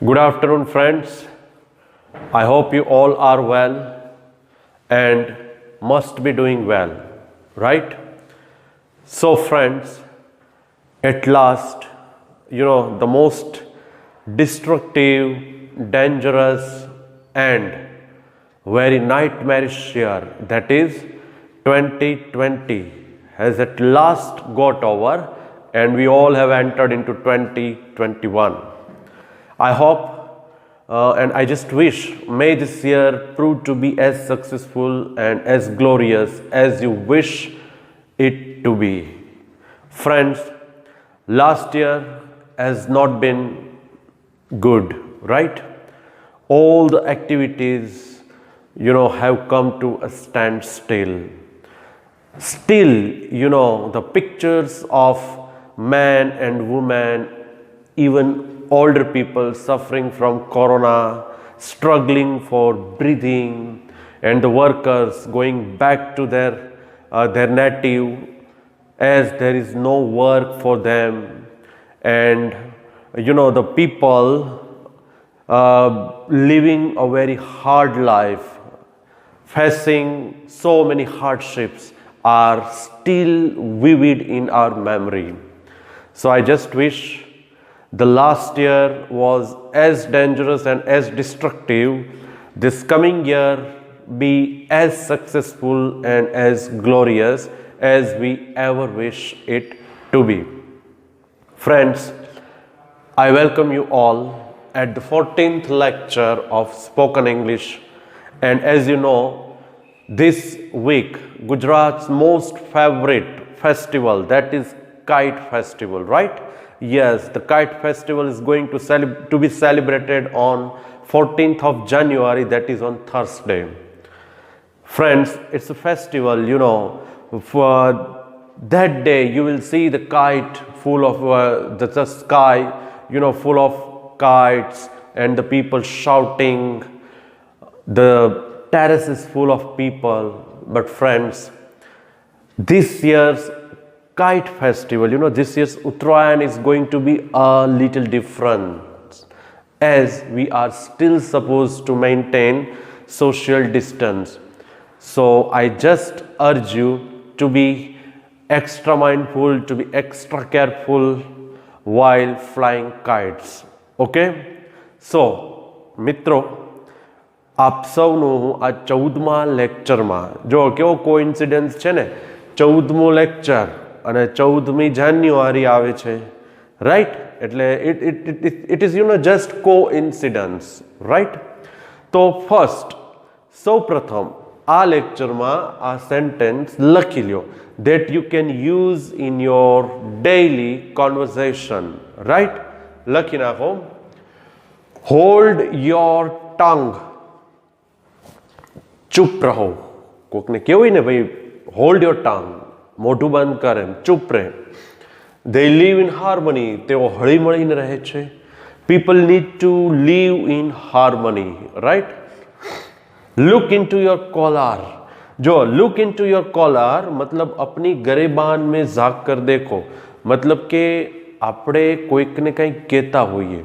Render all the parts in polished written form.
Good afternoon, friends. I hope you all are well and must be doing well, right? So, friends, at last, the most destructive, dangerous, and very nightmarish year, that is 2020, has at last got over, and we all have entered into 2021. I hope and I just wish may this year prove to be as successful and as glorious as you wish it to be. Friends, last year has not been good, right? All the activities, have come to a standstill. Still, the pictures of man and woman, even older people suffering from corona, struggling for breathing, and the workers going back to their native as there is no work for them, and the people living a very hard life, facing so many hardships, are still vivid in our memory. So I just wish the last year was as dangerous and as destructive. This coming year be as successful and as glorious as we ever wish it to be. Friends, I welcome you all at the 14th lecture of Spoken English. And as you know, this week, Gujarat's most favorite festival, that is Kite Festival, right? Yes, the Kite Festival is going to be celebrated on 14th of January, that is on Thursday. Friends, it's a festival, for that day you will see the kite full of the sky, full of kites, and the people shouting, the terrace is full of people. But friends, this year's Kite Festival, this year's Uttarayan is going to be a little different, as we are still supposed to maintain social distance. So I just urge you to be extra mindful, to be extra careful while flying kites. Okay? So, મિત્રો, આપ સૌનું આ 14મા લેક્ચરમાં જો કેવો coincidence છે ને, 14મું lecture અને 14મી જાન્યુઆરી આવે છે, રાઈટ? એટલે it is just coincidence, right? તો ફર્સ્ટ, સૌ પ્રથમ આ લેક્ચરમાં આ સેન્ટેન્સ લખી લ્યો that you can use in your daily conversation, right? લખી નાખો. Hold your tongue. ચૂપ રહો. કોકને કેવું ને ભાઈ, હોલ્ડ યોર ટંગ, મોઢું બંધ કરે, ચૂપ રહે. They live in harmony. તેઓ હળી મળીને રહે છે. People need to live in harmony, right? Look into your collar. जो look into your collar मतलब अपनी गरेबान में झाँक कर देखो, मतलब કે આપણે કોઈકને કંઈક કહેતા હોઈએ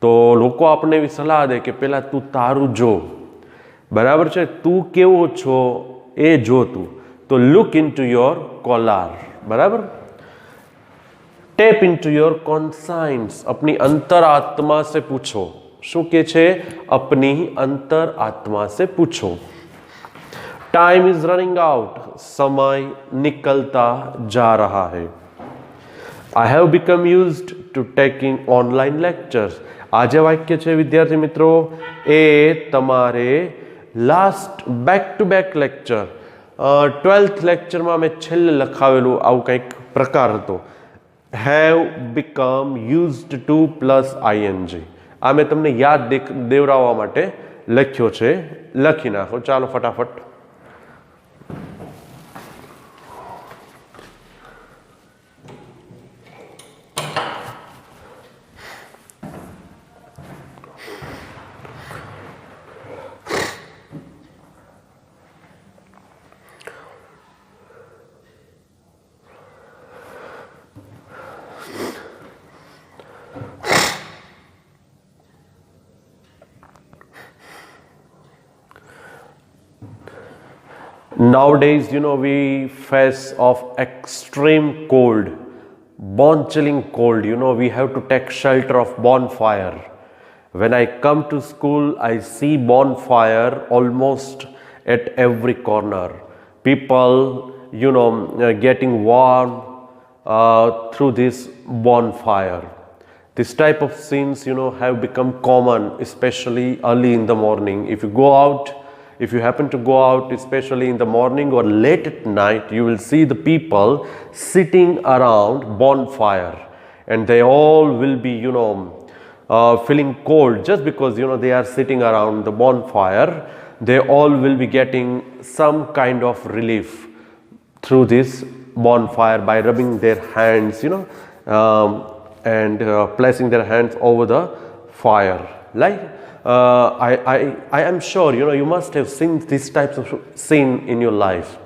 તો લોકો આપણને એવી સલાહ દે કે પહેલાં તું તારું જો, બરાબર છે? તું કેવો છો એ જો તું. તો look into your collar, બરાબર? Tap into your conscience, अपनी अंतर आत्मा से पूछो. શું કે છે? अपनी अंतर आत्मा से पूछो. टाइम इज रनिंग आउट, समय निकलता जा रहा है. I have become used to taking online lectures. आ जे वाक्य છે વિદ્યાર્થી મિત્રો, એ તમારે last back to back lecture 12th લેક્ચરમાં મેં છેલ્લે લખાવેલું આવું કંઈક પ્રકાર હતો. Have become used to plus ING. આ મેં તમને યાદ દેવડાવવા માટે લખ્યો છે. લખી નાખો. ચાલો ફટાફટ. Nowadays, we face of extreme cold, bone chilling cold. We have to take shelter of bonfire. When I come to school, I see bonfire almost at every corner. People, getting warm through this bonfire. This type of scenes, have become common, especially early in the morning. If you happen to go out, especially in the morning or late at night, you will see the people sitting around bonfire, and they all will be, feeling cold just because, they are sitting around the bonfire. They all will be getting some kind of relief through this bonfire by rubbing their hands, and placing their hands over the fire. I am sure you must have seen this types of scene in your life,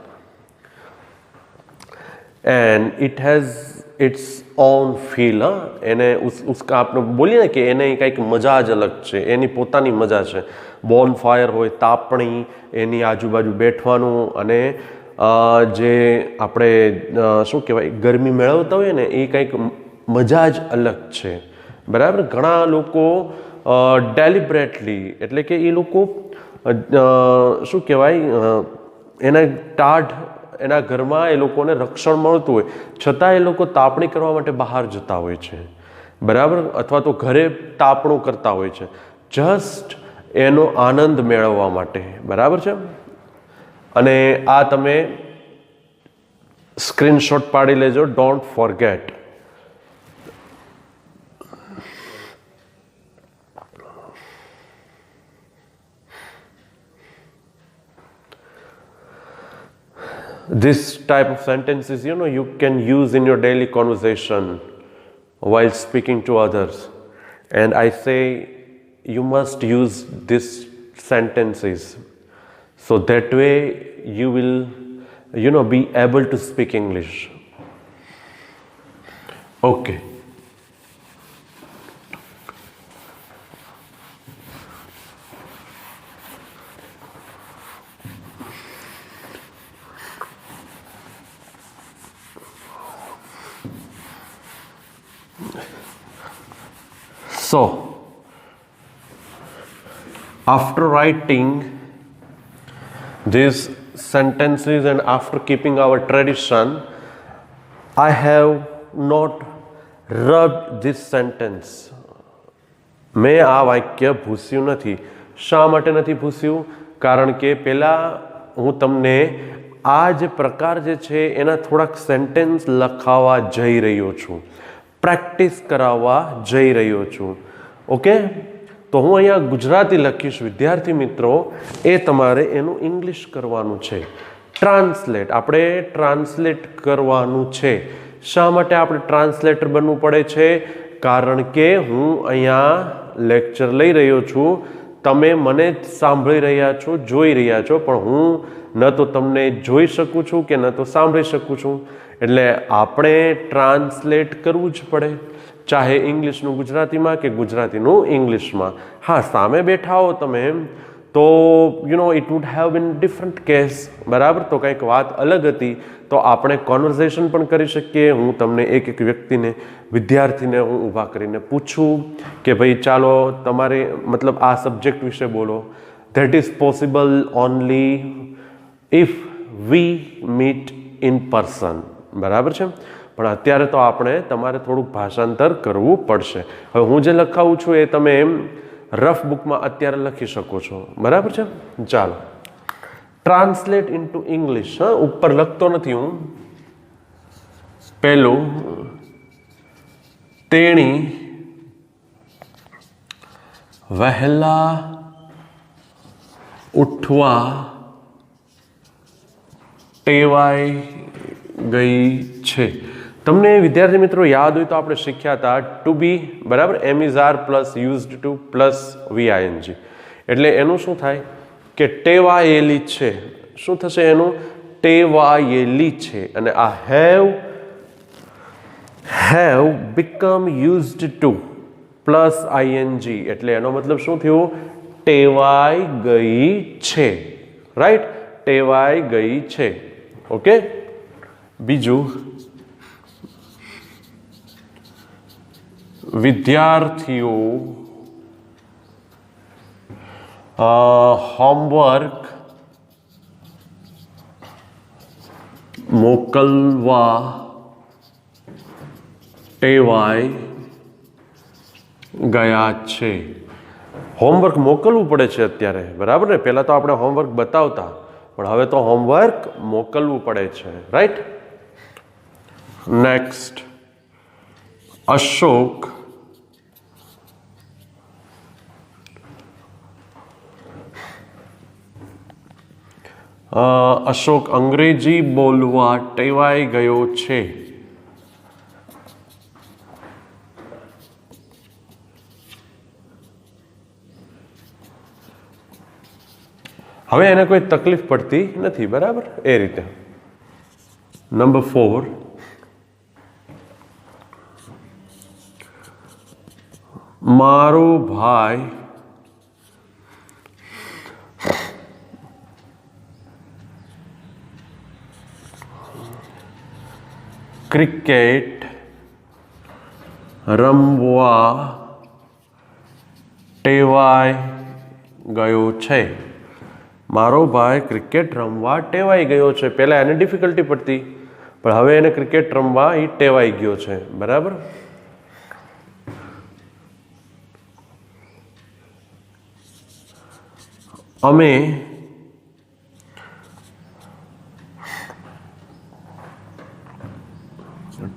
and it has its own feel. એને उसका આપણે બોલીએ ને કે એને કંઈક મજા જ અલગ છે, એની પોતાની મજા છે. બોનફાયર હોય, તાપણી, એની આજુબાજુ બેઠવાનું, અને જે આપણે શું કહેવાય ગરમી મેળવતા હોય ને એ કંઈક મજા જ અલગ છે. બરાબર. ઘણા લોકો ડેલિબરેટલી એટલે કે એ લોકો શું કહેવાય એના ટાઢ એના ઘરમાં એ લોકોને રક્ષણ મળતું હોય છતાં એ લોકો તાપણી કરવા માટે બહાર જતા હોય છે. બરાબર. અથવા તો ઘરે તાપણું કરતા હોય છે જસ્ટ એનો આનંદ મેળવવા માટે. બરાબર છે. અને આ તમે સ્ક્રીનશોટ પાડી લેજો. Don't forget. This type of sentences, you can use in your daily conversation while speaking to others. And I say you must use these sentences. So that way you will, be able to speak English. Okay. So, after writing these sentences and after keeping our tradition, I have not rubbed this sentence. મેં આ વાક્ય ભૂસ્યું નથી. શા માટે નથી ભૂસ્યું? કારણ કે પહેલાં હું તમને આ જે પ્રકાર જે છે એના થોડાક સેન્ટેન્સ લખાવવા જઈ રહ્યો છું, પ્રેક્ટિસ કરાવવા જઈ રહ્યો છું. ઓકે. તો હું અહીંયા ગુજરાતી લખીશ વિદ્યાર્થી મિત્રો, એ તમારે એનું ઇંગ્લિશ કરવાનું છે. ટ્રાન્સલેટ આપણે ટ્રાન્સલેટ કરવાનું છે. શા માટે આપણે ટ્રાન્સલેટર બનવું પડે છે? કારણ કે હું અહીંયા લેક્ચર લઈ રહ્યો છું, તમે મને સાંભળી રહ્યા છો, જોઈ રહ્યા છો, પણ હું ન તો તમને જોઈ શકું છું કે ન તો સાંભળી શકું છું. એટલે આપણે ટ્રાન્સલેટ કરવું જ પડે, ચાહે ઇંગ્લિશનું ગુજરાતીમાં કે ગુજરાતીનું ઇંગ્લિશમાં. હા, સામે બેઠા હો તમે તો it would have been different case. બરાબર. તો કંઈક વાત અલગ હતી, તો આપણે કોન્વર્ઝેશન પણ કરી શકીએ. હું તમને એક એક વ્યક્તિને, વિદ્યાર્થીને હું ઊભા કરીને પૂછું કે ભાઈ ચાલો તમારે મતલબ આ સબ્જેક્ટ વિશે બોલો. That is possible only if V meet in person. બરાબર છે. પણ અત્યારે તો આપણે તમારે થોડુંક ભાષાંતર કરવું પડશે. હવે હું જે લખાવું છું એ તમે રફ બુકમાં અત્યારે લખી શકો છો. બરાબર છે. ચાલો, ટ્રાન્સલેટ ઇન્ટુ ઇંગ્લિશ. હા, ઉપર લખતો નથી હું. પહેલું, તેણી વહેલા ઉઠવા ટેવાઈ ગઈ છે. તમને વિદ્યાર્થી મિત્રો યાદ હોય તો આપણે શીખ્યા હતા ટુ બી. બરાબર. Am is are plus used to plus VING. એટલે એનું શું થાય કે ટેવાયેલી છે. શું થશે એનું? ટેવાયેલી છે. અને આ have become used to plus ING. એટલે એનો મતલબ શું થયું? ટેવાઈ ગઈ છે. રાઈટ. ટેવાઈ ગઈ છે. ઓકે. બીજું, વિદ્યાર્થીઓ હોમવર્ક મોકલવા ટેવાઈ ગયા છે. હોમવર્ક મોકલવું પડે છે અત્યારે, બરાબર ને? પહેલાં તો આપણે હોમવર્ક બતાવતા, પણ હવે તો હોમવર્ક મોકલવું પડે છે. રાઈટ. નેક્સ્ટ, અશોક અશોક અંગ્રેજી બોલવા ટેવાઈ ગયો છે. હવે એને કોઈ તકલીફ પડતી નથી, બરાબર? એ રીતે. નંબર 4, મારો ભાઈ ક્રિકેટ રમવા ટેવાઈ ગયો છે. મારો ભાઈ ક્રિકેટ રમવા ટેવાઈ ગયો છે. પહેલાં એને ડિફિકલ્ટી પડતી, પણ હવે એને ક્રિકેટ રમવા એ ટેવાઈ ગયો છે. બરાબર. અમે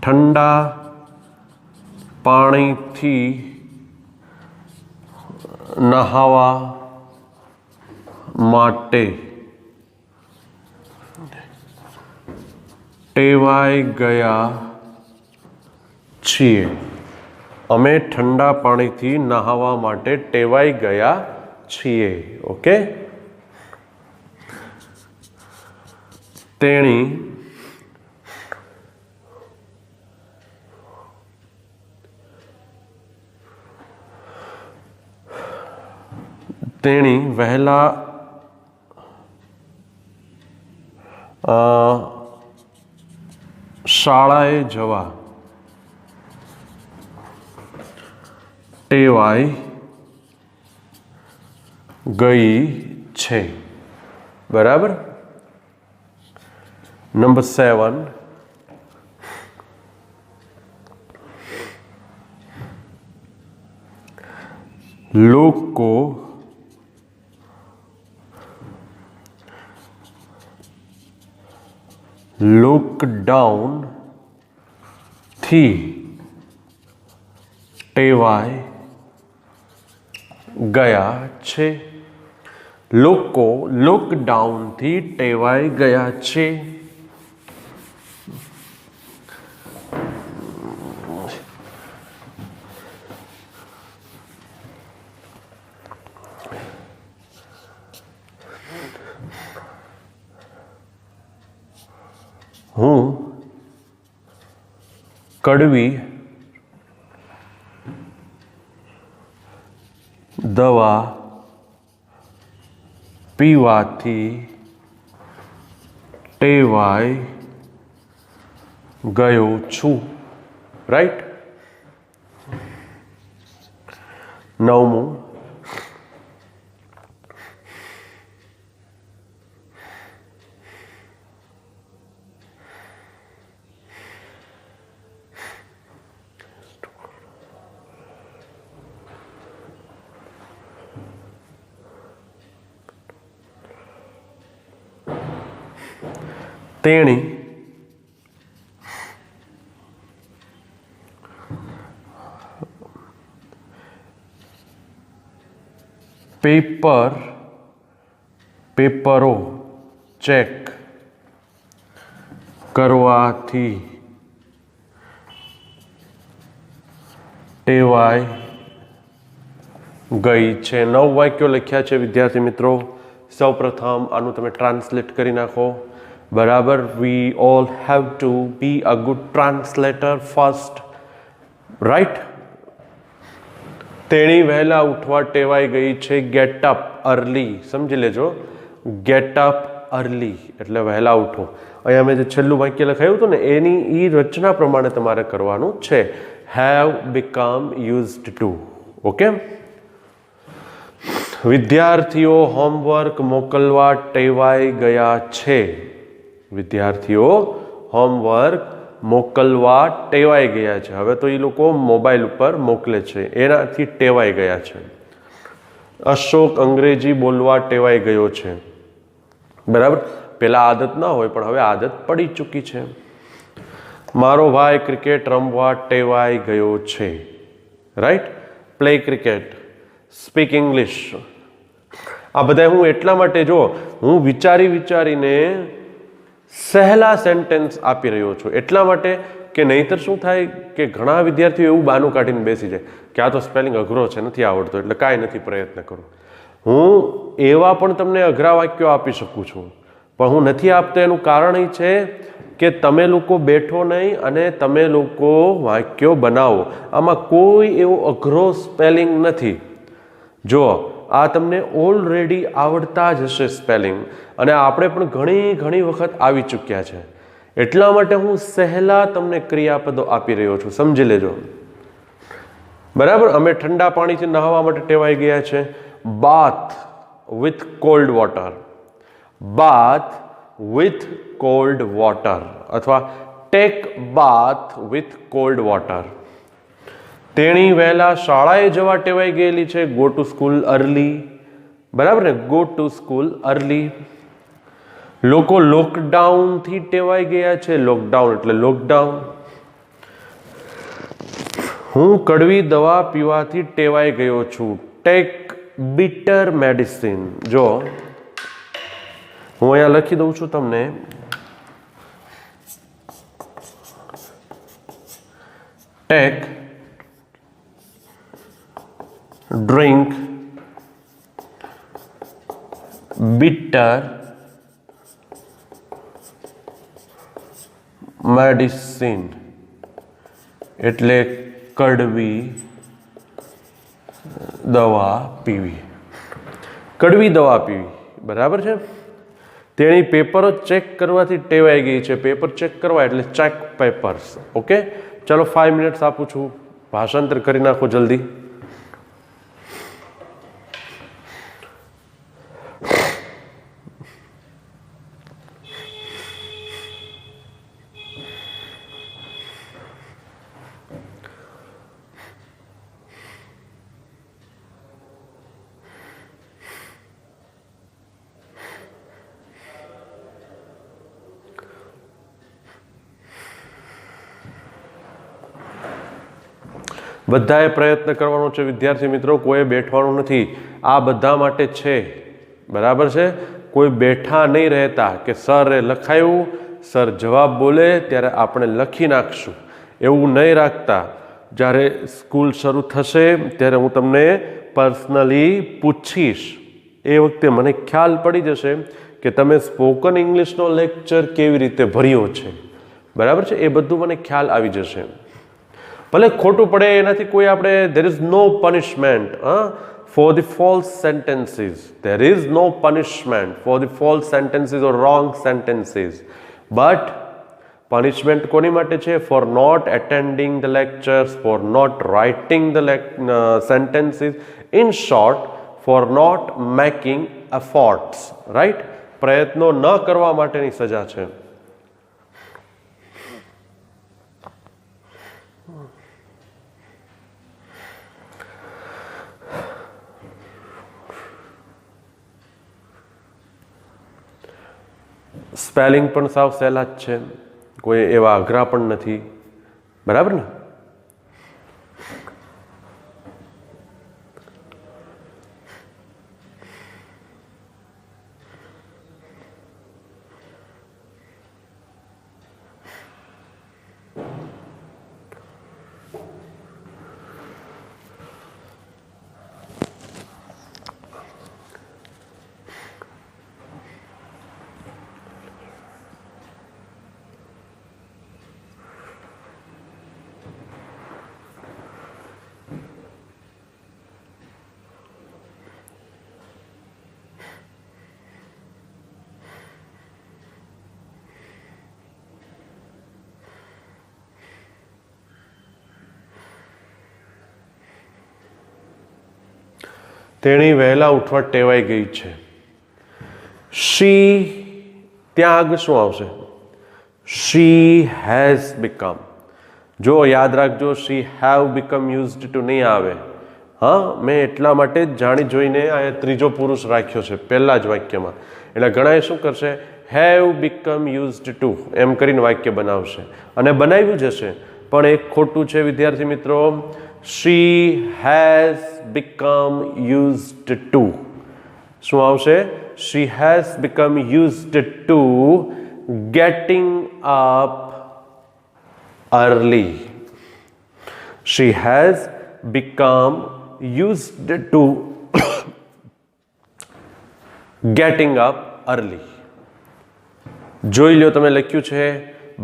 ઠંડા પાણીથી નહાવા માટે ટેવાઈ ગયા છીએ. અમે ઠંડા પાણીથી નહાવા માટે ટેવાઈ ગયા છીએ. ઓકે. તેણી વહેલા શાળાએ જવા ટેવાઈ ગઈ છે. બરાબર. નંબર 7, લોકો લોકડાઉન થી ટેવાઈ ગયા છે. લોકો લોકડાઉનથી ટેવાઈ ગયા છે. હું કડવી દવા પીવાથી ટેવાઈ ગયો છું. રાઈટ. 9, તેણી પેપરો ચેક કરવાથી ટેવાઈ ગઈ છે. 9 વાક્યો લખ્યા છે વિદ્યાર્થી મિત્રો. સૌપ્રથમ આનું તમે ટ્રાન્સલેટ કરી નાખો. બરાબર. We all have to be a good translator first. Right. તેણી વહેલા ઉઠવા ટેવાઈ ગઈ છે. Get up early. સમજી લેજો. ગેટ અપ અર્લી એટલે વહેલા ઉઠો. અહીંયા મેં જે છેલ્લું વાક્ય લખાયું હતું ને એની એ રચના પ્રમાણે તમારે કરવાનું છે. Have become used two. Okay. વિદ્યાર્થીઓ હોમવર્ક મોકલવા ટેવાઈ ગયા છે. વિદ્યાર્થીઓ હોમવર્ક મોકલવા ટેવાઈ ગયા છે. હવે તો એ લોકો મોબાઈલ ઉપર મોકલે છે, એનાથી ટેવાઈ ગયા છે. અશોક અંગ્રેજી બોલવા ટેવાઈ ગયો છે. બરાબર. પેલા આદત ના હોય પણ હવે આદત પડી ચૂકી છે. મારો ભાઈ ક્રિકેટ રમવા ટેવાઈ ગયો છે. Right. Play cricket, speak English. આ બધા હું એટલા માટે જો હું વિચારીને સહેલા સેન્ટેન્સ આપી રહ્યો છું એટલા માટે કે નહીંતર શું થાય કે ઘણા વિદ્યાર્થીઓ એવું બાનું કાઢીને બેસી જાય કે આ તો સ્પેલિંગ અઘરો છે, નથી આવડતો એટલે કાંઈ નથી, પ્રયત્ન કરું. હું એવા પણ તમને અઘરા વાક્યો આપી શકું છું, પણ હું નથી આપતો એનું કારણ એ છે કે તમે લોકો બેઠો નહીં અને તમે લોકો વાક્યો બનાવો. આમાં કોઈ એવો અઘરો સ્પેલિંગ નથી. જો આ તમને ઓલરેડી આવડતા જ હશે સ્પેલિંગ, અને આપણે પણ ઘણી વખત આવી ચૂક્યા છે. એટલા માટે હું સહેલા તમને ક્રિયાપદો આપી રહ્યો છું, સમજી લેજો. બરાબર. અમે ઠંડા પાણીથી નહાવા માટે ટેવાઈ ગયા છે. Bath with cold water, bath with cold water, અથવા take bath with cold water. તેણી વહેલા શાળાએ જવા ટેવાઈ ગયેલી છે. Go to school early. બરાબર ને, ગો ટુ સ્કૂલ અર્લી. લોકો લોકડાઉનથી ટેવાઈ ગયા છે. લોકડાઉન એટલે લોકડાઉન. હું કડવી દવા પીવાથી ટેવાઈ ગયો છું. Take bitter medicine. જો હું અહીંયા લખી દઉં છું તમને. ટેક ડ્રિંક bitter medicine એટલે કડવી દવા પીવી. કડવી દવા પીવી. બરાબર છે. તેણી પેપરો ચેક કરવાથી ટેવાઈ ગઈ છે. પેપર ચેક કરવા એટલે ચેક પેપર્સ. ઓકે. ચાલો 5 મિનિટ્સ આપું છું, ભાષાંતર કરી નાખો જલ્દી. બધાએ પ્રયત્ન કરવાનો છે વિદ્યાર્થી મિત્રો, કોઈ બેઠવાનું નથી. આ બધા માટે છે. બરાબર છે. કોઈ બેઠા નહીં રહેતા કે સરે લખાયું, સર જવાબ બોલે ત્યારે આપણે લખી નાખશું, એવું નહીં રાખતા. જ્યારે સ્કૂલ શરૂ થશે ત્યારે હું તમને પર્સનલી પૂછીશ. એ વખતે મને ખ્યાલ પડી જશે કે તમે સ્પોકન ઇંગ્લિશનો લેક્ચર કેવી રીતે ભર્યો છે. બરાબર છે. એ બધું મને ખ્યાલ આવી જશે. ભલે ખોટું પડે એનાથી કોઈ આપણે there is no punishment for the false sentences. There is no punishment for the false sentences or wrong sentences. But punishment કોની માટે છે? For not attending the lectures, for not writing the sentences. In short, for not making efforts. Right? પ્રયત્નો ન કરવા માટેની સજા છે. Spelling પણ સાવ સહેલા જ છે, કોઈ એવા અઘરા પણ નથી. બરાબર ને. તેણી વહેલા ઉઠવા ટેવાઈ ગઈ છે. શી, ત્યાં આગળ શું આવશે? She has become. જો યાદ રાખજો, she have become used to નહીં આવે. હા, મેં એટલા માટે જ જાણી જોઈને આ ત્રીજો પુરુષ રાખ્યો છે પહેલા જ વાક્યમાં. એટલે ઘણા શું કરશે? હેવ બીકમ યુઝડ ટુ એમ કરીને વાક્ય બનાવશે અને બનાવ્યું જશે, પણ એક ખોટું છે વિદ્યાર્થી મિત્રો. She has become used to શું આવશે? She has become used to getting up early. She has become used to getting up early. જોઈ લો તમે લખ્યું છે,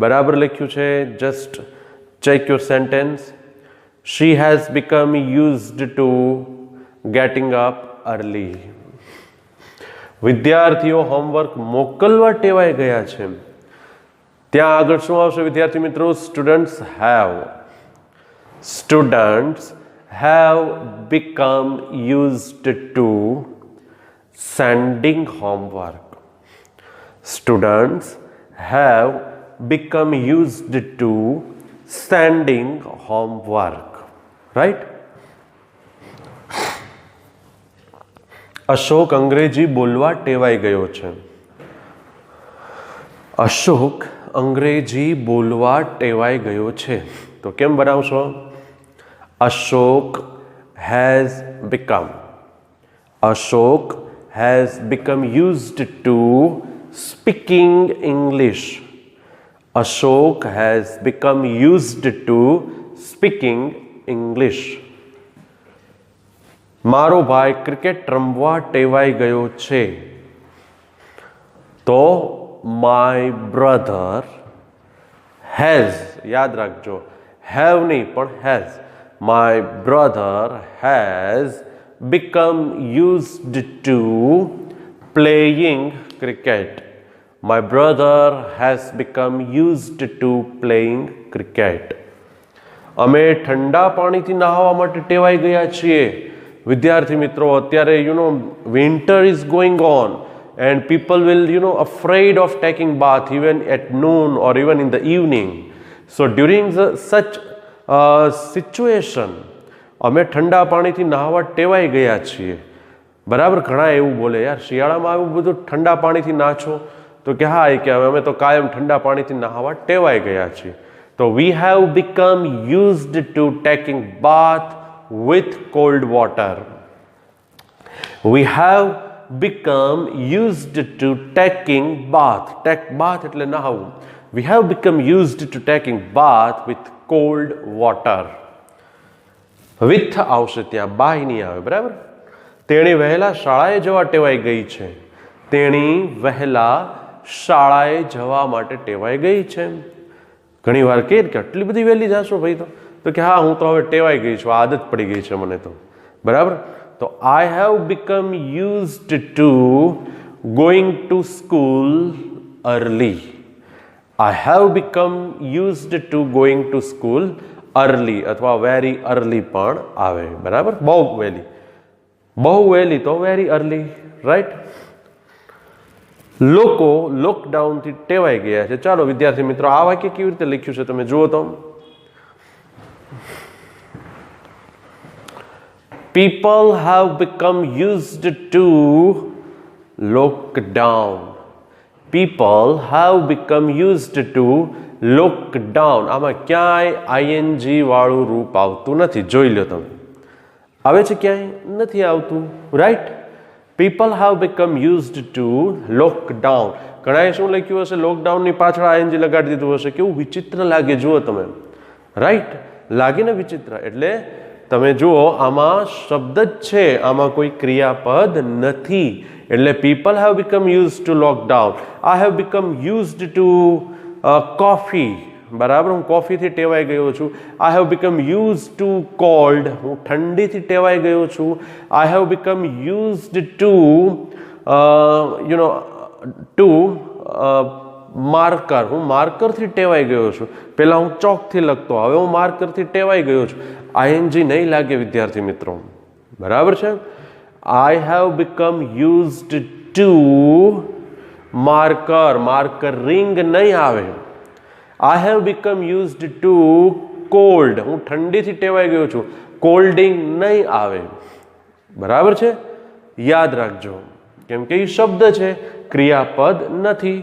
બરાબર લખ્યું છે. Just check your sentence. She has become used to getting up early. વિદ્યાર્થીઓ હોમવર્ક મોકલવા ટેવાઈ ગયા છે. ત્યાં આગળ શું આવશે વિદ્યાર્થી મિત્રો? Students have. Students have become used two sending homework. Students have become used to sending homework. Right? Ashok અંગ્રેજી બોલવા ટેવાઈ ગયો છે. અશોક અંગ્રેજી બોલવા ટેવાઈ ગયો છે. તો કેમ બનાવશો? Ashok has become. Ashok has become used to speaking English. Ashok has become used to speaking English. મારો ભાઈ ક્રિકેટ રમવા ટેવાઈ ગયો છે. તો my brother has, યાદ રાખજો, have નહીં પણ has. My brother has become used to playing cricket. My brother has become used to playing cricket. અમે ઠંડા પાણીથી નહાવા માટે ટેવાઈ ગયા છીએ. વિદ્યાર્થી મિત્રો, અત્યારે winter is going on and people will afraid of taking bath even at noon or even in the evening. So during such situation અમે ઠંડા પાણીથી નહાવા ટેવાઈ ગયા છીએ. બરાબર? ઘણા એવું બોલે, યાર શિયાળામાં આવું બધું ઠંડા પાણીથી નાછો, તો કે હા, કે અમે તો કાયમ ઠંડા પાણીથી નહાવા ટેવાઈ ગયા છીએ. તો we have become used to taking bath with cold water. We have become used to taking bath. Take bath એટલે નહાવું. We have become used to taking bath with cold water. With આવશે ત્યાં, બાય નહીં આવે. બરાબર? તેણી વહેલા શાળાએ જવા ટેવાઈ ગઈ છે. તેણી વહેલા શાળાએ જવા માટે ટેવાઈ ગઈ છે. ઘણી વાર કહે કે આટલી બધી વહેલી જાશો ભાઈ? તો કે હા, હું તો હવે ટેવાઈ ગઈ છું, આદત પડી ગઈ છે મને તો. બરાબર? તો આઈ have become used two going to school early. I have become used two going to school early અથવા વેરી અર્લી પણ આવે. બરાબર? બહુ વહેલી. બહુ વહેલી તો વેરી અર્લી. રાઈટ? લોકો લોકડાઉનથી ટેવાઈ ગયા છે. ચાલો વિદ્યાર્થી મિત્રો, આ વાક્ય કેવી રીતે લખ્યું છે તમે જુઓ તો. People have become used to lockdown. People have become used to lockdown. આમાં ક્યાંય આઈએનજી વાળું રૂપ આવતું નથી. જોઈ લો તમે. આવે છે ક્યાંય? નથી આવતું. Right? People have become used to lockdown. ઘણાએ શું લખ્યું હશે? લોકડાઉનની પાછળ આઈએનજી લગાડી દીધું હશે. કેવું વિચિત્ર લાગે જુઓ તમે. રાઈટ? લાગે ને વિચિત્ર? એટલે તમે જુઓ, આમાં શબ્દ જ છે, આમાં કોઈ ક્રિયાપદ નથી. એટલે people have become used to lockdown. I have become used to coffee. બરાબર? હું કોફીથી ટેવાઈ ગયો છું. I have become use to cold. હું ઠંડીથી ટેવાઈ ગયો છું. I have become used to to marker. હું માર્કરથી ટેવાઈ ગયો છું. પહેલાં હું ચોકથી લખતો, હવે હું માર્કરથી ટેવાઈ ગયો છું. આઈએનજી નહીં લાગે વિદ્યાર્થી મિત્રો. બરાબર છે? I have become used to marker. Markering नहीं आवे. I have become used to cold. હું ઠંડીથી ટેવાઈ ગયો છું. કોલ્ડિંગ નહીં આવે. બરાબર છે? યાદ રાખજો. કેમ કે એ શબ્દ છે, ક્રિયાપદ નથી.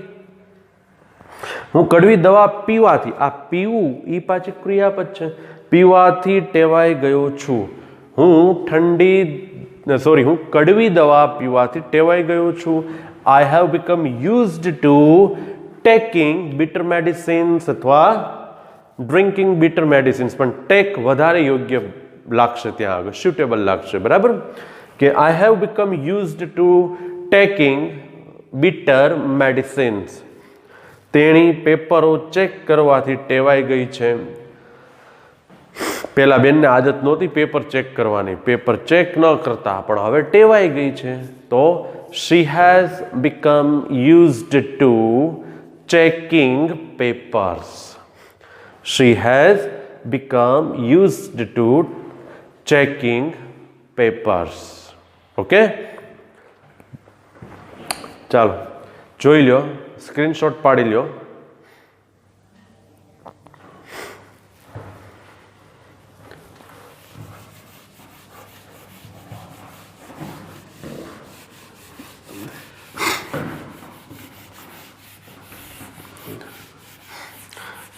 હું કડવી દવા પીવાથી, આ પીવું એ પાછી ક્રિયાપદ છે. પીવાથી ટેવાઈ ગયો છું. હું કડવી દવા પીવાથી ટેવાઈ ગયો છું. I have become used to taking bitter medicines અથવા drinking bitter medicines. પણ ટેક વધારે યોગ્ય લાગશે, ત્યાં આગળ suitable લાગશે. બરાબર કે I have become used to taking bitter medicines. તેણી પેપરો ચેક કરવાથી ટેવાઈ ગઈ છે. પેલા બેનને આદત નહોતી પેપર ચેક કરવાની, પેપર ચેક ન કરતા, પણ હવે ટેવાઈ ગઈ છે. તો she has become used to checking papers. She has become used to checking papers. Okay, ચાલો જોઈ લો, સ્ક્રીનશોટ પાડી લો.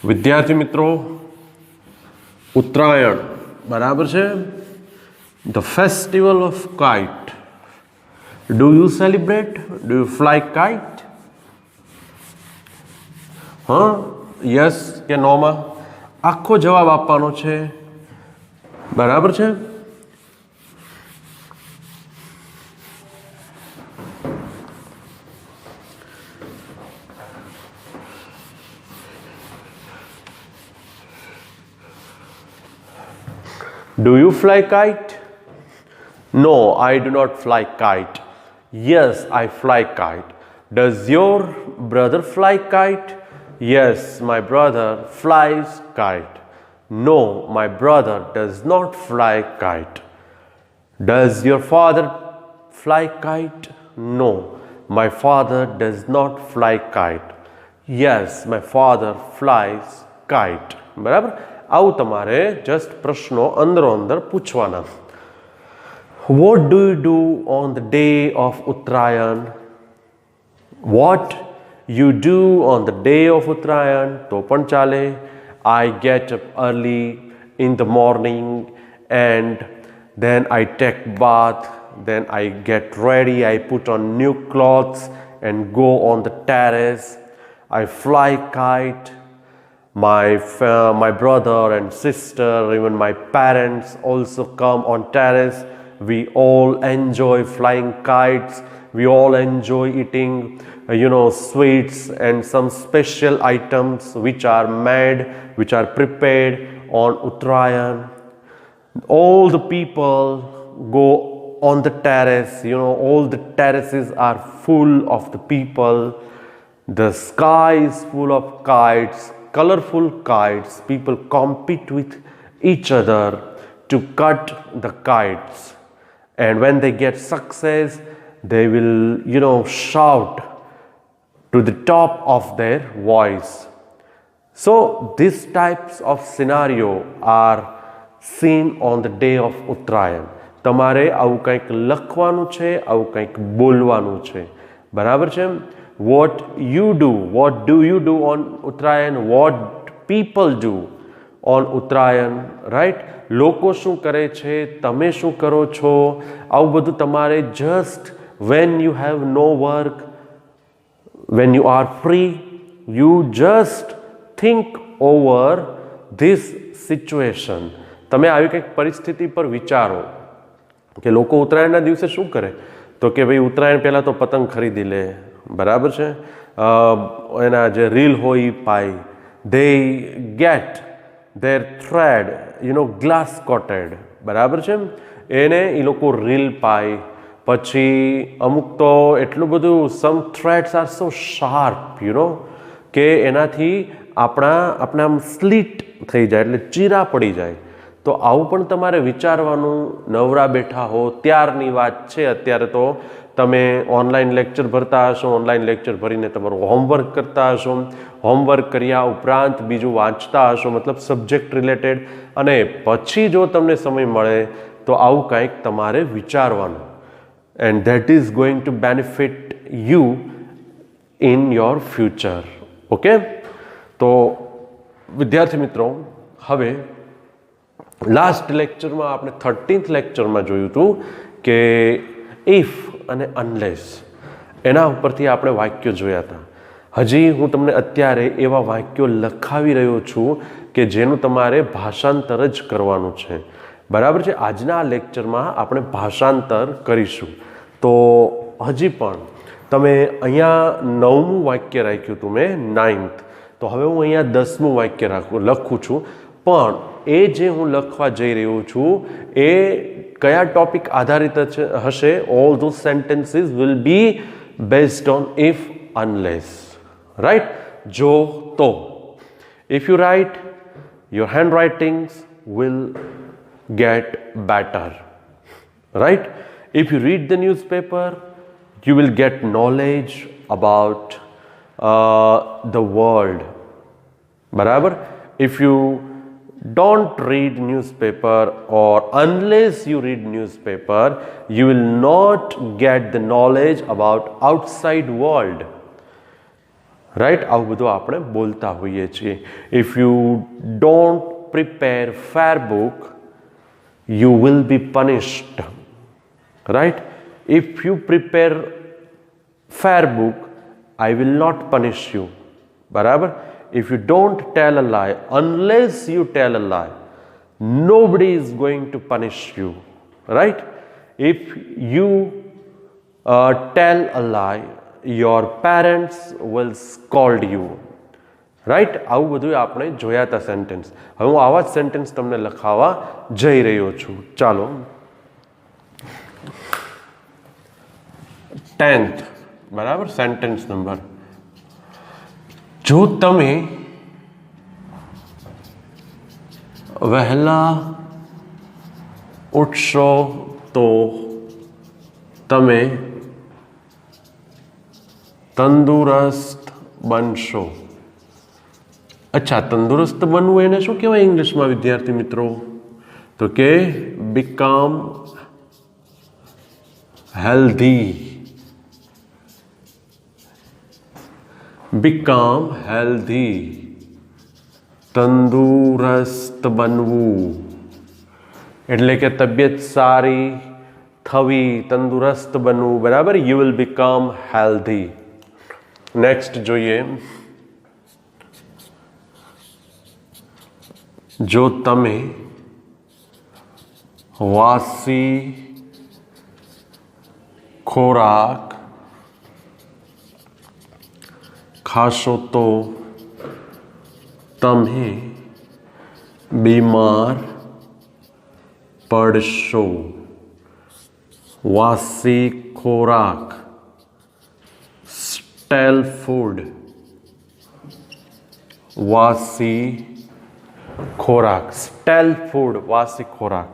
વિદ્યાર્થી મિત્રો, ઉત્તરાયણ બરાબર છે, the festival of kite. Do you celebrate? Do you fly kite? હા, યસ કે નોમાં આખો જવાબ આપવાનો છે. બરાબર છે? Do you fly kite? No, I do not fly kite. Yes, I fly kite. Does your brother fly kite? Yes, my brother flies kite. No, my brother does not fly kite. Does your father fly kite? No, my father does not fly kite. Yes, my father flies kite. બરાબર? આવું તમારે just પ્રશ્નો અંદરો અંદર પૂછવાના. What do you do on the day of Uttarayan? What you do on the day of Uttarayan? તો પણ ચાલે. I get up early in the morning and then I take bath, then I get ready, I put on new clothes and go on the terrace. I fly kite. My brother and sister, even my parents also come on terrace. We all enjoy flying kites. We all enjoy eating, sweets and some special items which are made, which are prepared on Uttarayan. All the people go on the terrace. All the terraces are full of the people. The sky is full of kites. Colorful kites. People compete with each other to cut the kites, and when they get success, they will shout to the top of their voice. So these types of scenario are seen on the day of Uttarayan. તમારે આવું કંઈક લખવાનું છે, આવું કંઈક બોલવાનું છે. બરાબર છે? What you do, what do you do on Uttarayan? What people do on Uttarayan, right? લોકો શું કરે છે, તમે શું કરો છો, આવું બધું તમારે just when you have no work, when you are free, you just think over this situation. તમે આવી કંઈક પરિસ્થિતિ પર વિચારો કે લોકો ઉત્તરાયણના દિવસે શું કરે, તો કે ભાઈ ઉત્તરાયણ પહેલાં તો પતંગ ખરીદી લે. બરાબર છે? એના જે રીલ હોય એ પાય. they get their thread, glass coated. બરાબર છે? એને એ લોકો રીલ પાય. પછી અમુક તો એટલું બધું, some threads are so sharp, કે એનાથી આપણા આમ સ્લીટ થઈ જાય, એટલે ચીરા પડી જાય. તો આવું પણ તમારે વિચારવાનું, નવરા બેઠા હો ત્યારની વાત છે. અત્યારે તો તમે ઓનલાઈન લેક્ચર ભરતા હશો, ઓનલાઈન લેક્ચર ભરીને તમારું હોમવર્ક કરતા હશો, હોમવર્ક કર્યા ઉપરાંત બીજું વાંચતા હશો, મતલબ સબ્જેક્ટ રિલેટેડ, અને પછી જો તમને સમય મળે તો આવું કંઈક તમારે વિચારવાનું. And that is going to benefit you in your future. Okay, તો વિદ્યાર્થી મિત્રો, હવે લાસ્ટ લેક્ચરમાં આપણે 13th લેક્ચરમાં જોયું હતું કે ઇફ અને અનલેસ, એના ઉપરથી આપણે વાક્યો જોયા હતા. હજી હું તમને અત્યારે એવા વાક્યો લખાવી રહ્યો છું કે જેનું તમારે ભાષાંતર જ કરવાનું છે. બરાબર છે. આજના આ લેક્ચરમાં આપણે ભાષાંતર કરીશું. તો હજી પણ તમે અહીંયા 9મું વાક્ય રાખ્યું હતું મેં, 9th. તો હવે હું અહીંયા 10મું વાક્ય લખું છું. પણ એ જે હું લખવા જઈ રહ્યો છું એ કયા ટોપિક આધારિત હશે? All those sentences will be based on if unless. Right? જો તો. If you write, your handwritings will get better. Right? If you read the newspaper, you will get knowledge about the world. Barabar? If you don't read newspaper, or unless you read newspaper, you will not get the knowledge about outside world. Right? આવું બધું આપણે બોલતા હોઈએ છીએ. If you don't prepare fair book, you will be punished. Right? If you prepare fair book, I will not punish you. Barabar? If you don't tell a lie, unless you tell a lie, nobody is going to punish you. Right? If you tell a lie, your parents will scold you. Right? આવું બધું આપણે જોયા હતા sentence. હવે હું આવા જ sentence તમને લખાવવા જઈ રહ્યો છું. ચાલો, 10th. બરાબર? સેન્ટેન્સ નંબર, જો તમે વહેલા ઉઠશો તો તમે તંદુરસ્ત બનશો. અચ્છા, તંદુરસ્ત બનવું એને શું કહેવાય ઇંગ્લિશમાં વિદ્યાર્થી મિત્રો? તો કે બીકમ હેલ્ધી. બીકમ હેલ્ધી, તંદુરસ્ત બનવું એટલે કે તબિયત સારી થવી, તંદુરસ્ત બનવું. બરાબર? You will become healthy. Next જોઈએ, જો તમે વાસી ખોરાક ખાશો તો તમે બીમાર પડશો. વાસી ખોરાક, સ્ટેલ ફૂડ. વાસી ખોરાક, સ્ટેલ ફૂડ, વાસી ખોરાક.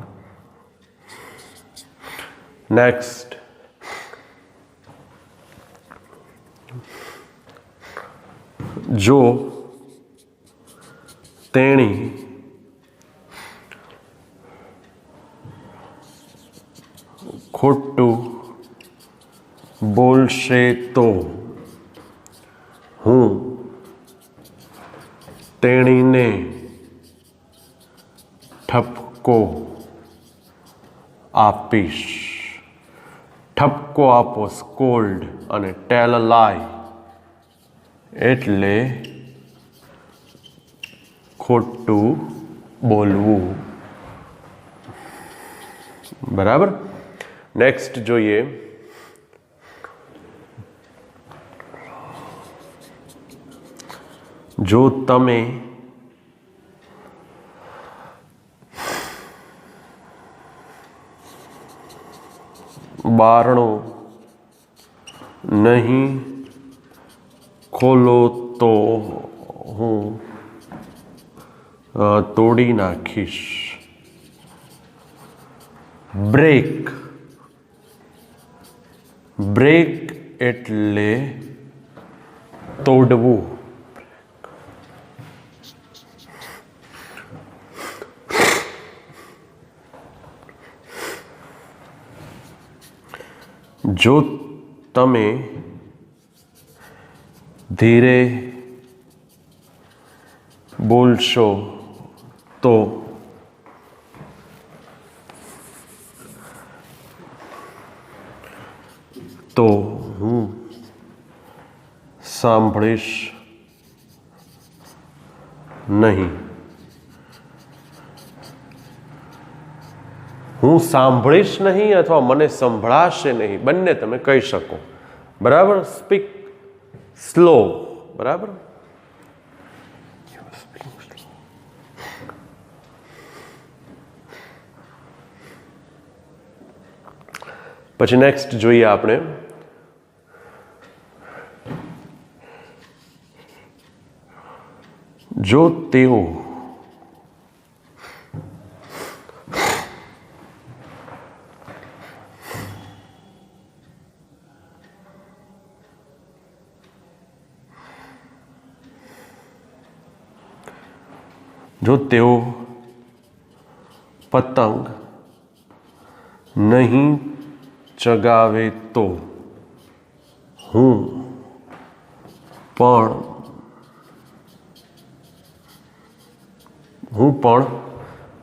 નેક્સ્ટ, જો તેણી ખોટું બોલશે તો હું તેણીને ઠપકો આપીશ. ઠપકો આપો, સ્કોલ્ડ. અને ટેલ અ લાય એટલે ખોટું બોલવું. બરાબર? નેક્સ્ટ જોઈએ, જો તમે બારણું નહીં ખોલો તો હું તોડી નાખીશ. બ્રેક. બ્રેક એટલે તોડવું. જો તમે ધીરે બોલશો તો હું સાંભળીશ નહીં. હું સાંભળીશ નહીં અથવા મને સંભળાશે નહીં, બંને તમે કહી શકો. બરાબર. Speak slow. બરાબર. પછી નેક્સ્ટ જોઈએ આપણે. જો તેઓ પતંગ નહીં ચગાવે તો હું પણ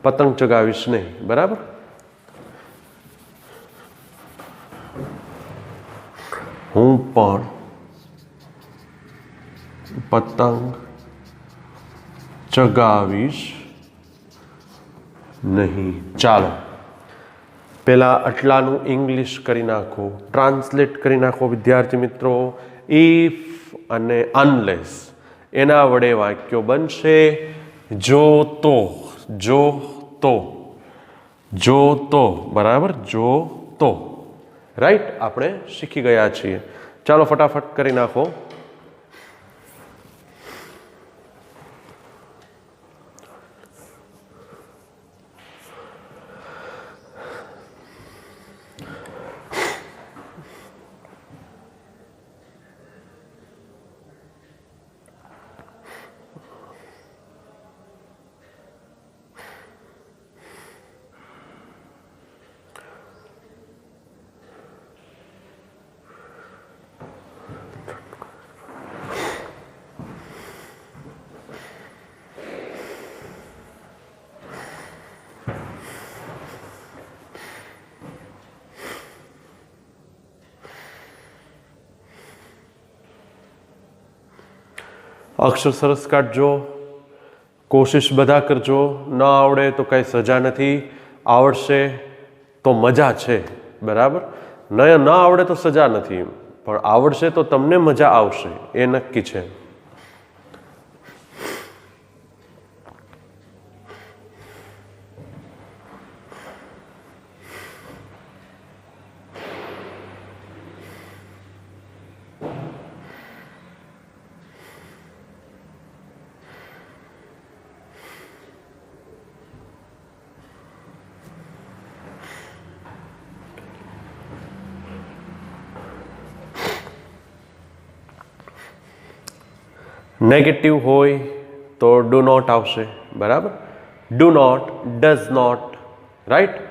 પતંગ ચગાવીશ નહીં. બરાબર. હું પણ પતંગ ચગાવીશ નહીં. ચાલો પહેલા આટલાનું ઇંગ્લિશ કરી નાખો, ટ્રાન્સલેટ કરી નાખો વિદ્યાર્થી મિત્રો. ઇફ અને અનલેસ એના વડે વાક્યો બનશે જો તો. જો તો. જો તો. બરાબર. જો તો. રાઈટ. આપણે શીખી ગયા છીએ. ચાલો ફટાફટ કરી નાખો. અક્ષર સરસ કાઢજો. કોશિશ બધા કરજો. ન આવડે તો કંઈ સજા નથી, આવડશે તો મજા છે. બરાબર. ન આવડે તો સજા નથી, પણ આવડશે તો તમને મજા આવશે, એ નક્કી છે. નેગેટિવ હોય તો ડુ નોટ આવશે. બરાબર. Do not, does not. Right.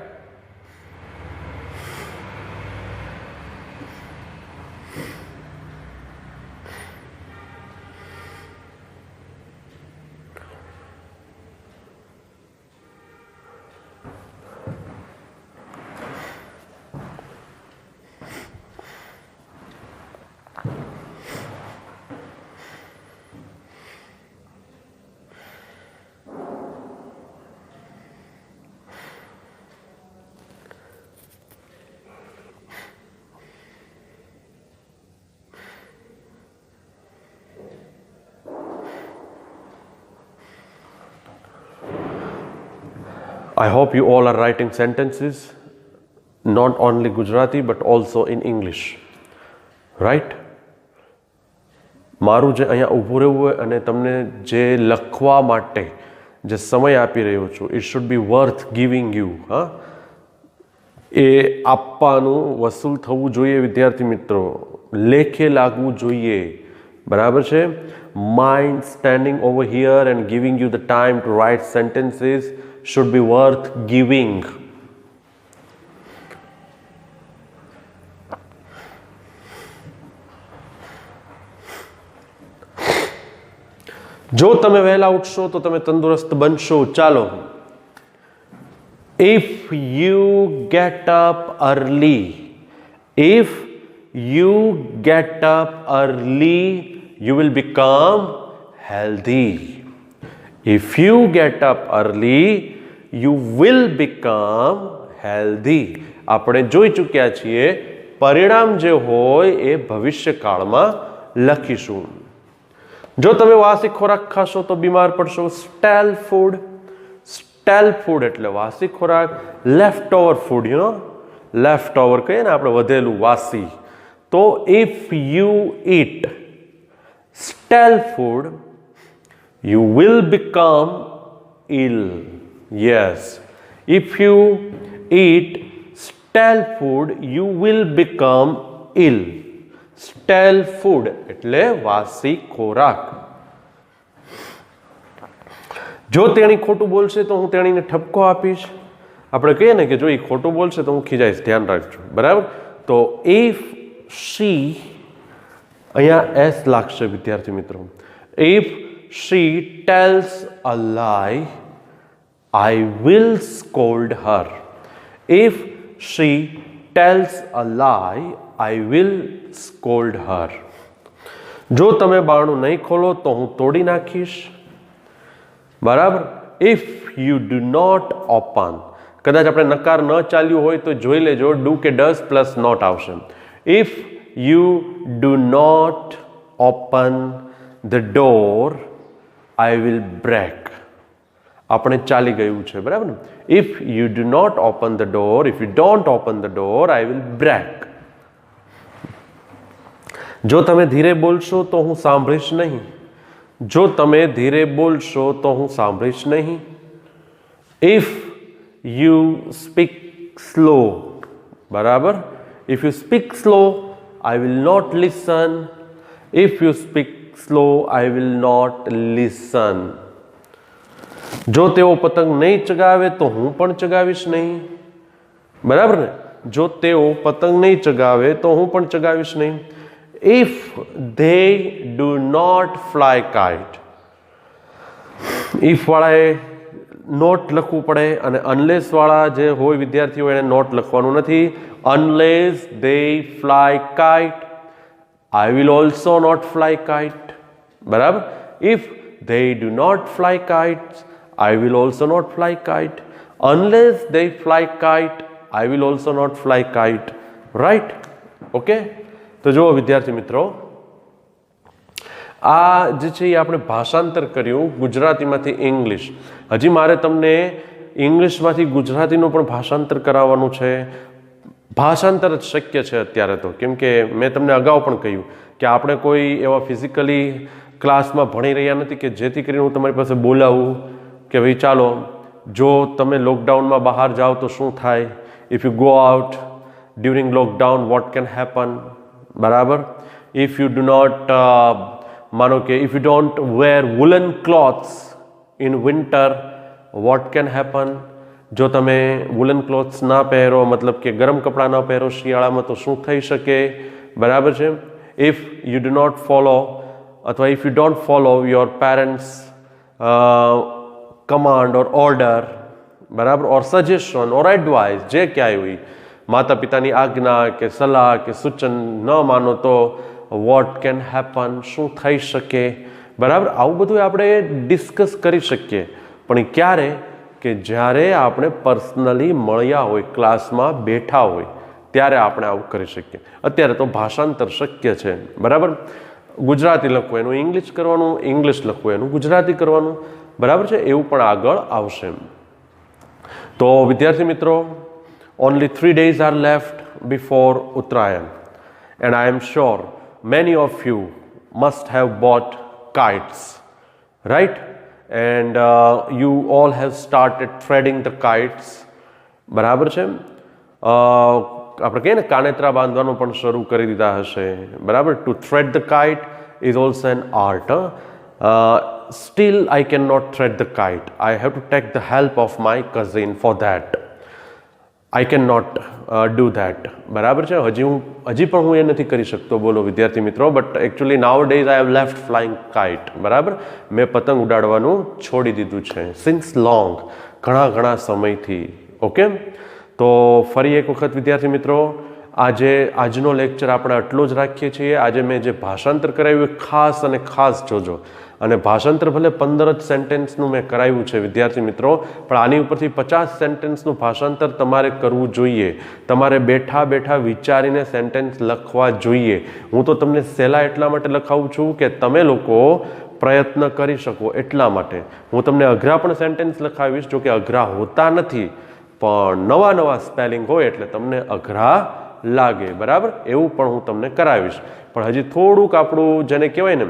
I hope you all are writing sentences, not only Gujarati but also in English. Right? મારું જે અહીંયા ઊભું રહેવું હોય અને તમને જે લખવા માટે જે સમય આપી રહ્યો છું, it should be worth giving you. હા, એ આપવાનું વસૂલ થવું જોઈએ વિદ્યાર્થી મિત્રો, લેખે લાગવું જોઈએ, બરાબર છે. Mind standing over here and giving you the time to write sentences should be worth giving. જો તમે વહેલા ઉઠશો તો તમે તંદુરસ્ત બનશો. ચાલો, if you get up early, if you get up early, you will become healthy. If you get up early, you will become healthy. આપણે જોઈ ચૂક્યા છીએ, પરિણામ જે હોય એ ભવિષ્યકાળમાં લખીશું. જો તમે વાસી ખોરાક ખાશો તો બીમાર પડશો. સ્ટેલ ફૂડ, સ્ટેલ ફૂડ એટલે વાસી ખોરાક. Left over food, you know, left over કહીએ ને આપણે, વધેલું, વાસી. તો if you it stall food you will become ill. Yes, if you eat stale food you will become ill. Stale food એટલે વાસી ખોરાક. જો તેણી ખોટું બોલશે તો હું તેણીને ઠપકો આપીશ. આપણે કહીએ ને કે જો એ ખોટું બોલશે તો હું ખીજાઈશ, ધ્યાન રાખજો, બરાબર. તો if she, અહીંયા એસ લાગશે વિદ્યાર્થી મિત્રો. if she tells a lie, I will scold her. If she tells a lie, I will scold her. જો તમે બારણું નહીં ખોલો તો હું તોડી નાખીશ, બરાબર. if you do not open, કદાચ આપણે નકાર ન ચાલ્યું હોય તો જોઈ લેજો, ડુ કે ડઝ પ્લસ નોટ આવશે. if you do not open the door, I will break. આપણે ચાલી ગયું છે, બરાબર ને. if you do not open the door, if you don't open the door, I will break. જો તમે ધીરે બોલશો તો હું સાંભળીશ નહીં. જો તમે ધીરે બોલશો તો હું સાંભળીશ નહીં. if you speak slow, બરાબર. if you speak slow, I will not listen. if you speak slow, I will not listen. જો તેઓ પતંગ નહીં ચગાવે તો હું પણ ચગાવીશ નહીં, બરાબર ને. જો તેઓ પતંગ નહીં ચગાવે તો હું પણ ચગાવીશ નહીં. if they do not fly kite, if વાળાએ નોટ લખવું પડે અને અનલેસ વાળા જે હોય વિદ્યાર્થીઓ એને નોટ લખવાનું નથી. unless they fly kite, I will also not fly kite, બરાબર. if they do not fly kites, I will also not fly kite. unless they fly kite, I will also not fly kite. right? Okay. તો જુઓ વિદ્યાર્થી મિત્રો, આ જે છે એ આપણે ભાષાંતર કર્યું ગુજરાતીમાંથી ઇંગ્લિશ. હજી મારે તમને ઇંગ્લિશમાંથી ગુજરાતીનું પણ ભાષાંતર કરાવવાનું છે. ભાષાંતર જ શક્ય છે અત્યારે તો, કેમ કે મેં તમને અગાઉ પણ કહ્યું કે આપણે કોઈ એવા ફિઝિકલી ક્લાસમાં ભણી રહ્યા નથી કે જેથી કરીને હું તમારી પાસે બોલાવું કે ભાઈ ચાલો, જો તમે લોકડાઉનમાં બહાર જાઓ તો શું થાય, if you go out during lockdown what can happen, બરાબર. ઇફ યુ ડુ નોટ, માનો કે if you don't wear woollen clothes in winter what can happen. જો તમે વુલન ક્લોથ્સ ના પહેરો, મતલબ કે ગરમ કપડાં ન પહેરો શિયાળામાં તો શું થઈ શકે, બરાબર છે. If you do not follow, અથવા if you don't follow your parents command or order, બરાબર, ઓર સજેશન ઓર એડવાઇસ, જે ક્યાંય હોય, માતા પિતાની આજ્ઞા કે સલાહ કે સૂચન ન માનો તો વોટ કેન હેપન, શું થઈ શકે, બરાબર. આવું બધું આપણે ડિસ્કસ કરી શકીએ, પણ ક્યારે કે જ્યારે આપણે પર્સનલી મળ્યા હોય, ક્લાસમાં બેઠા હોય, ત્યારે આપણે આવું કરી શકીએ. અત્યારે તો ભાષાંતર શક્ય છે, બરાબર. ગુજરાતી લખવું એનું ઇંગ્લિશ કરવાનું, ઇંગ્લિશ લખવું એનું ગુજરાતી કરવાનું, બરાબર છે. એવું પણ આગળ આવશે. તો વિદ્યાર્થી મિત્રો, only 3 days are left before Uttarayan, and I am sure many of you must have bought kites, right? And you all have started threading the kites, બરાબર છે. આપણે કહીએ ને કાનેત્રા બાંધવાનું પણ શરૂ કરી દીધા હશે, બરાબર. To thread the kite is also an art. Still I can not thread the kite. I have to take the help of my cousin for that. I can not do that. બરાબર છે. હજી પણ હું એ નથી કરી શકતો, બોલો વિદ્યાર્થી મિત્રો. But actually now days I have left flying kite. બરાબર, મેં પતંગ ઉડાડવાનું છોડી દીધું છે. સિન્સ લોંગ, ઘણા સમયથી. ઓકે, તો ફરી એક વખત વિદ્યાર્થી મિત્રો, આજનો લેક્ચર આપણે આટલો જ રાખીએ છીએ. આજે મેં જે ભાષાંતર કરાવ્યું એ ખાસ જોજો. અને ભાષાંતર ભલે 15 જ સેન્ટેન્સનું મેં કરાવ્યું છે વિદ્યાર્થી મિત્રો, પણ આની ઉપરથી 50 સેન્ટેન્સનું ભાષાંતર તમારે કરવું જોઈએ. તમારે બેઠા વિચારીને સેન્ટેન્સ લખવા જોઈએ. હું તો તમને સહેલા એટલા માટે લખાવું છું કે તમે લોકો પ્રયત્ન કરી શકો એટલા માટે. હું તમને અઘરા પણ સેન્ટેન્સ લખાવીશ, જો કે અઘરા હોતા નથી, પણ નવા સ્પેલિંગ હોય એટલે તમને અઘરા લાગે. બરાબર, એવું પણ હું તમને કરાવીશ. પણ હજી થોડુંક આપણું જેને કહેવાય ને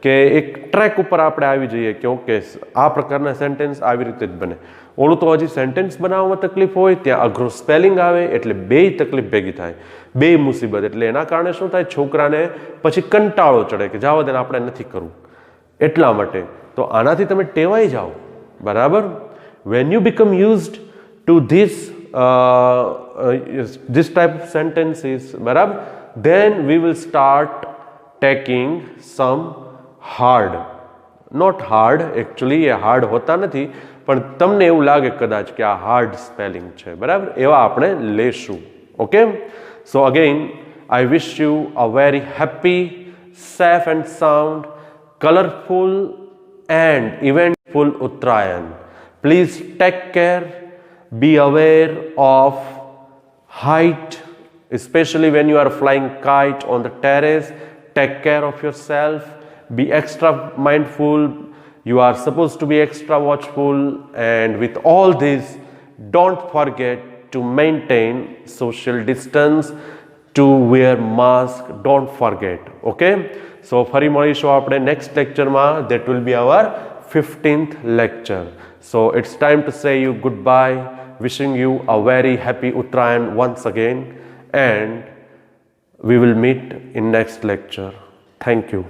કે એક ટ્રેક ઉપર આપણે આવી જઈએ કે ઓકે આ પ્રકારના સેન્ટેન્સ આવી રીતે જ બને. ઓલું તો હજી સેન્ટેન્સ બનાવવામાં તકલીફ હોય, ત્યાં અઘરું સ્પેલિંગ આવે એટલે બેય તકલીફ ભેગી થાય, બેય મુસીબત. એટલે એના કારણે શું થાય, છોકરાને પછી કંટાળો ચડે કે જાવા દે ને આપણે નથી કરવું. એટલા માટે તો આનાથી તમે ટેવાઈ જાઓ. બરાબર, when you become used two this type of sentences, બરાબર, then we will start taking some hard, not hard actually, A hard હોતા નથી, પણ તમને એવું લાગે કદાચ કે આ હાર્ડ સ્પેલિંગ છે. બરાબર, એવા આપણે લેશું. Okay, so again I wish you a very happy, safe and sound, colorful and eventful Uttarayan. Please take care. Be aware of height, especially when you are flying kite on the terrace. Take care of yourself. Be extra mindful. You are supposed to be extra watchful. And with all this, don't forget to maintain social distance, to wear mask. Don't forget. Okay? So, ફરી મળીશું આપણે next lecture માં. That will be our 15th lecture. So, it's time to say you goodbye. Wishing you a very happy Uttarayan once again, and we will meet in next lecture. Thank you.